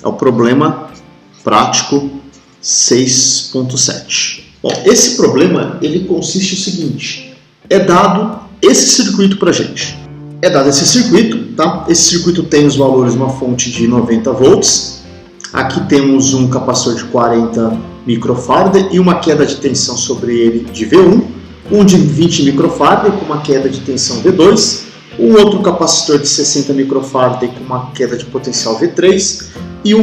É o problema prático 6.7. Bom, esse problema ele consiste no seguinte: é dado esse circuito para a gente. É dado esse circuito, tá? Esse circuito tem os valores, uma fonte de 90 volts. Aqui temos um capacitor de 40 microfarad e uma queda de tensão sobre ele de V1, um de 20 microfarad com uma queda de tensão V2, um outro capacitor de 60 microfarad com uma queda de potencial V3 e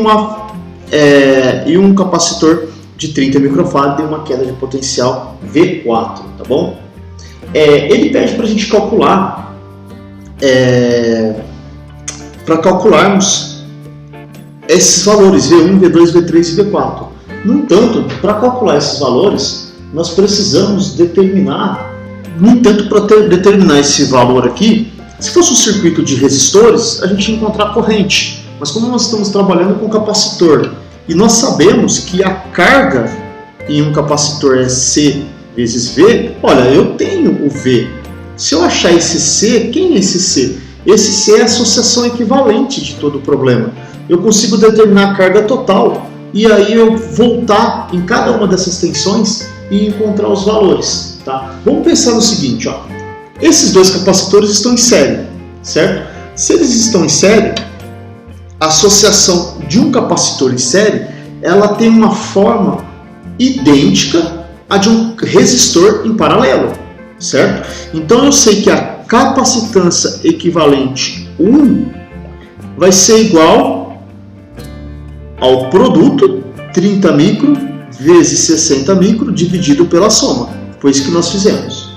um capacitor de 30 microfarad e uma queda de potencial V4, tá bom? Ele pede para a gente calcular, para calcularmos esses valores V1, V2, V3 e V4. No entanto, para calcular esses valores, nós precisamos determinar, determinar esse valor aqui, se fosse um circuito de resistores, a gente ia encontrar a corrente. Mas como nós estamos trabalhando com capacitor e nós sabemos que a carga em um capacitor é C vezes V, olha, eu tenho o V. Se eu achar esse C, quem é esse C? Esse C é a associação equivalente de todo o problema. Eu consigo determinar a carga total e aí eu voltar em cada uma dessas tensões e encontrar os valores. Tá? Vamos pensar no seguinte, ó. Esses dois capacitores estão em série, certo? Se eles estão em série, a associação de um capacitor em série, ela tem uma forma idêntica à de um resistor em paralelo, certo? Então eu sei que a capacitância equivalente 1 vai ser igual ao produto 30 micro vezes 60 micro dividido pela soma. Foi isso que nós fizemos,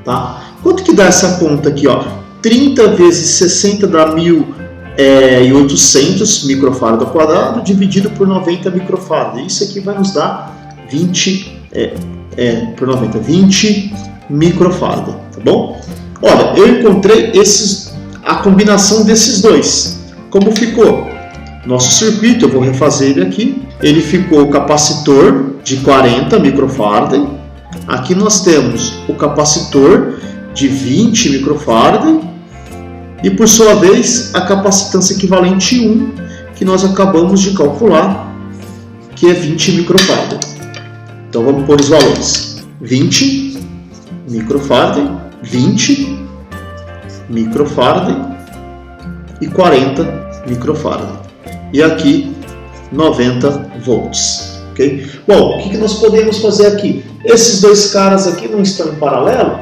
tá? Quanto que dá essa conta aqui, ó? 30 vezes 60 dá 1.800 microfarad ao quadrado dividido por 90 microfarad. Isso aqui vai nos dar 20 microfarad, tá bom? Olha, eu encontrei a combinação desses dois. Como ficou? Nosso circuito, eu vou refazer ele aqui. Ele ficou o capacitor de 40 microfarad. Aqui nós temos o capacitor de 20 microfarad. E por sua vez, a capacitância equivalente 1, que nós acabamos de calcular, que é 20 microfarad. Então vamos pôr os valores. 20 microfarad, 20 microfarad e 40 microfarad. E aqui 90 volts. Okay? Bom, o que nós podemos fazer aqui? Esses dois caras aqui não estão em paralelo?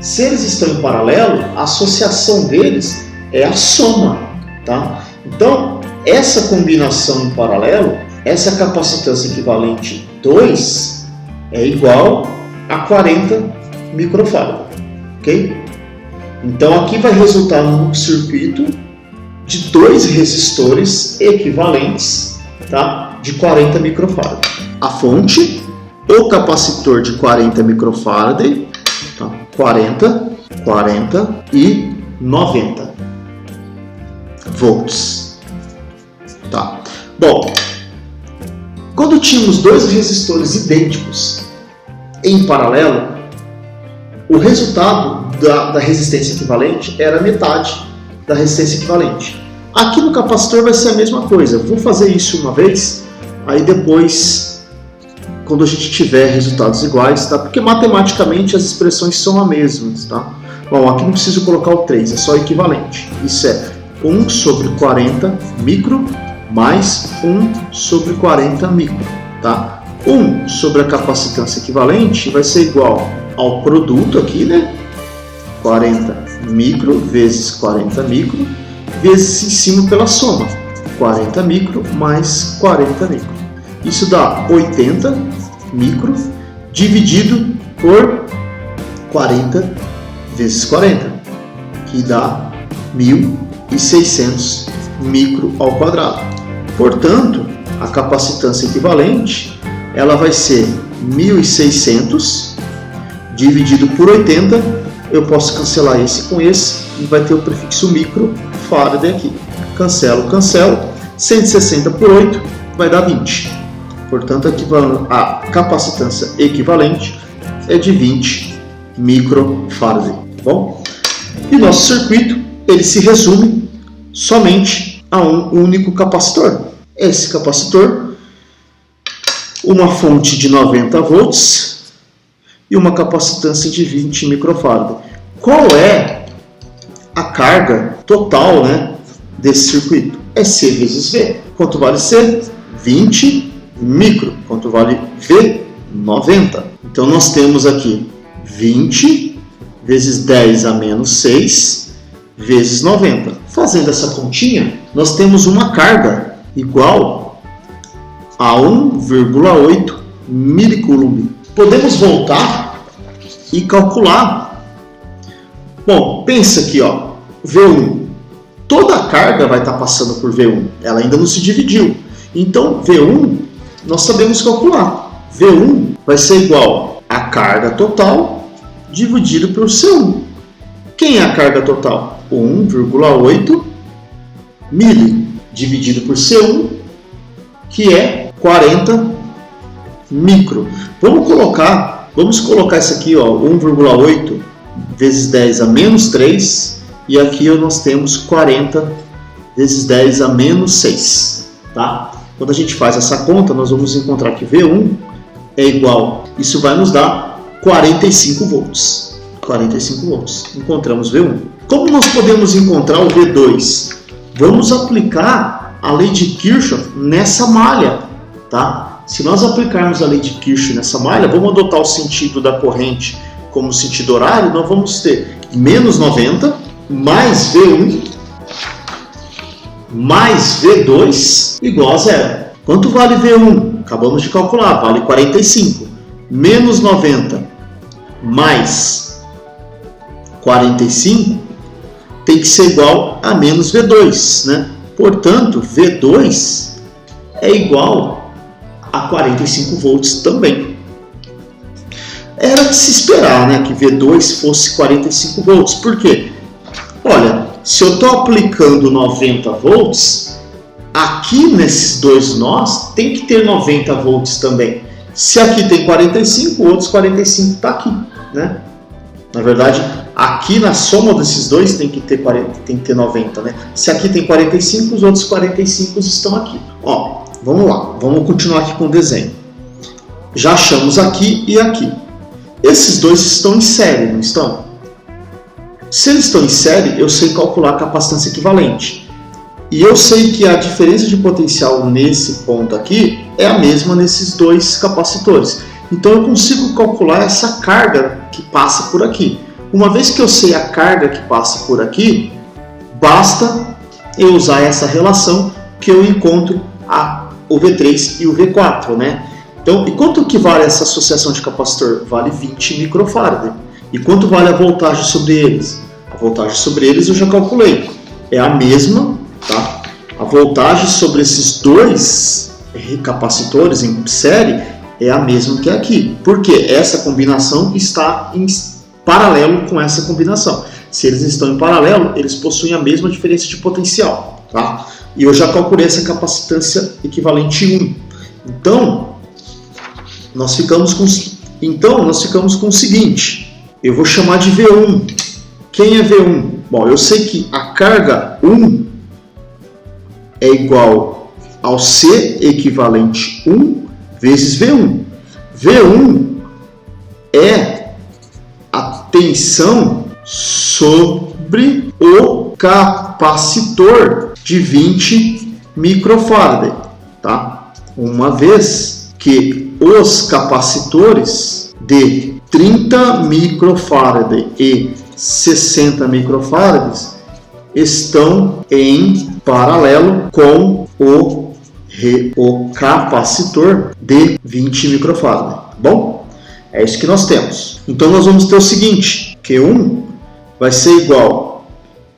Se eles estão em paralelo, a associação deles é a soma, tá? Então, essa combinação em paralelo, essa capacitância equivalente 2 é igual a 40 microfarad, ok? Então, aqui vai resultar num circuito de dois resistores equivalentes, tá? De 40 microfarad. A fonte, o capacitor de 40 microfarad, 40, 40 e 90 volts. Tá. Bom, quando tínhamos dois resistores idênticos em paralelo, o resultado da resistência equivalente era metade da resistência equivalente. Aqui no capacitor vai ser a mesma coisa. Vou fazer isso uma vez, aí depois, quando a gente tiver resultados iguais, tá? Porque matematicamente as expressões são as mesmas, tá? Bom, aqui não preciso colocar o 3, é só equivalente. Isso é 1 sobre 40 micro mais 1 sobre 40 micro, tá? 1 sobre a capacitância equivalente vai ser igual ao produto aqui, né? 40 micro vezes 40 micro, vezes em cima pela soma. 40 micro mais 40 micro. Isso dá 80 micro dividido por 40 vezes 40, que dá 1.600 micro ao quadrado. Portanto, a capacitância equivalente, ela vai ser 1.600 dividido por 80. Eu posso cancelar esse com esse e vai ter o prefixo microfarad aqui. Cancelo, cancelo. 160 por 8 vai dar 20. Portanto, a capacitância equivalente é de 20 microfarad. Tá bom? E o nosso circuito ele se resume somente a um único capacitor. Esse capacitor, uma fonte de 90 volts e uma capacitância de 20 microfarad. Qual é a carga total, né, desse circuito? É C vezes V. Quanto vale C? 20 micro. Quanto vale V? 90. Então nós temos aqui 20 vezes 10 a menos 6 vezes 90. Fazendo essa continha, nós temos uma carga igual a 1,8 milicoulomb. Podemos voltar e calcular. Bom, pensa aqui, ó, V1. Toda a carga vai estar passando por V1. Ela ainda não se dividiu. Então, V1 nós sabemos calcular. V1 vai ser igual a carga total dividido por C1. Quem é a carga total? 1,8 mili dividido por C1, que é 40 micro. Vamos colocar isso aqui, ó, 1,8 vezes 10 a menos 3, e aqui nós temos 40 vezes 10 a menos 6. Tá? Quando a gente faz essa conta, nós vamos encontrar que V1 é igual, isso vai nos dar 45 volts. 45 volts. Encontramos V1. Como nós podemos encontrar o V2? Vamos aplicar a lei de Kirchhoff nessa malha. Tá? Se nós aplicarmos a lei de Kirchhoff nessa malha, vamos adotar o sentido da corrente como sentido horário, nós vamos ter menos 90 mais V1 mais V2 igual a zero. Quanto vale V1? Acabamos de calcular, vale 45. Menos 90 mais 45 tem que ser igual a menos V2, né? Portanto, V2 é igual a 45 volts também. Era de se esperar, né, que V2 fosse 45 volts. Por quê? Olha, se eu estou aplicando 90 volts, aqui nesses dois nós tem que ter 90 volts também. Se aqui tem 45, outros 45 está aqui, né? Na verdade, aqui na soma desses dois tem que ter 90, né? Se aqui tem 45, os outros 45 estão aqui. Ó, vamos lá, vamos continuar aqui com o desenho. Já achamos aqui e aqui. Esses dois estão em série, não estão? Se eles estão em série, eu sei calcular a capacitância equivalente. E eu sei que a diferença de potencial nesse ponto aqui é a mesma nesses dois capacitores. Então eu consigo calcular essa carga que passa por aqui. Uma vez que eu sei a carga que passa por aqui, basta eu usar essa relação que eu encontro o V3 e o V4, né? Então, e quanto que vale essa associação de capacitor? Vale 20 microfarad. E quanto vale a voltagem sobre eles? A voltagem sobre eles eu já calculei. É a mesma, tá? A voltagem sobre esses dois capacitores em série é a mesma que aqui. Porque essa combinação está em paralelo com essa combinação. Se eles estão em paralelo, eles possuem a mesma diferença de potencial, tá? E eu já calculei essa capacitância equivalente 1. Então, nós ficamos com o seguinte. Eu vou chamar de V1. Quem é V1? Bom, eu sei que a carga 1 é igual ao C equivalente 1 vezes V1. V1 é a tensão sobre o capacitor de 20 microfarad, tá? Uma vez que os capacitores de 30 microfarad e 60 microfarads estão em paralelo com o capacitor de 20 microfarad. Tá bom? É isso que nós temos. Então nós vamos ter o seguinte: Q1 vai ser igual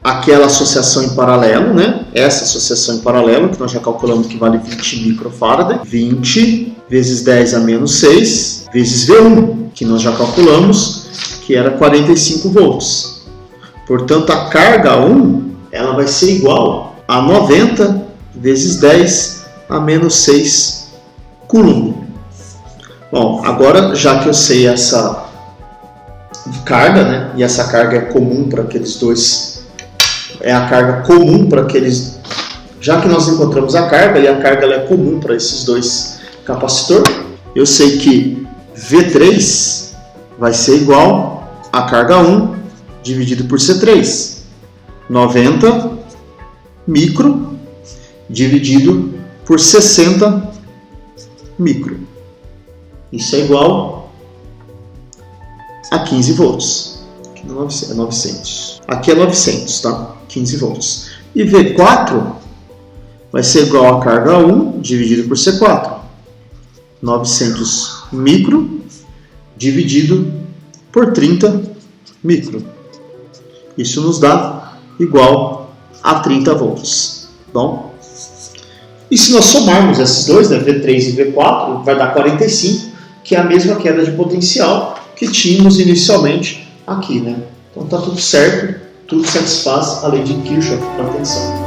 aquela associação em paralelo, né? Essa associação em paralelo, que nós já calculamos que vale 20 microfarad. 20 vezes 10 a menos 6, vezes V1, que nós já calculamos, que era 45 volts. Portanto, a carga 1 ela vai ser igual a 90 vezes 10 a menos 6 coulomb. Bom, agora, já que eu sei essa carga, né? E essa carga é comum para aqueles dois, é a carga comum para aqueles, já que nós encontramos a carga e a carga ela é comum para esses dois capacitores, eu sei que V3 vai ser igual a carga 1 dividido por C3, 90 micro dividido por 60 micro. Isso é igual a 15 volts. Aqui é 900. Aqui é 900, tá? 15 volts. E V4 vai ser igual a carga 1 dividido por C4. 900 micro dividido por 30 micro. Isso nos dá igual a 30 volts. Bom, e se nós somarmos esses dois, né, V3 e V4, vai dar 45, que é a mesma queda de potencial que tínhamos inicialmente aqui, né? Então está tudo certo, tudo satisfaz a lei de Kirchhoff para a tensão.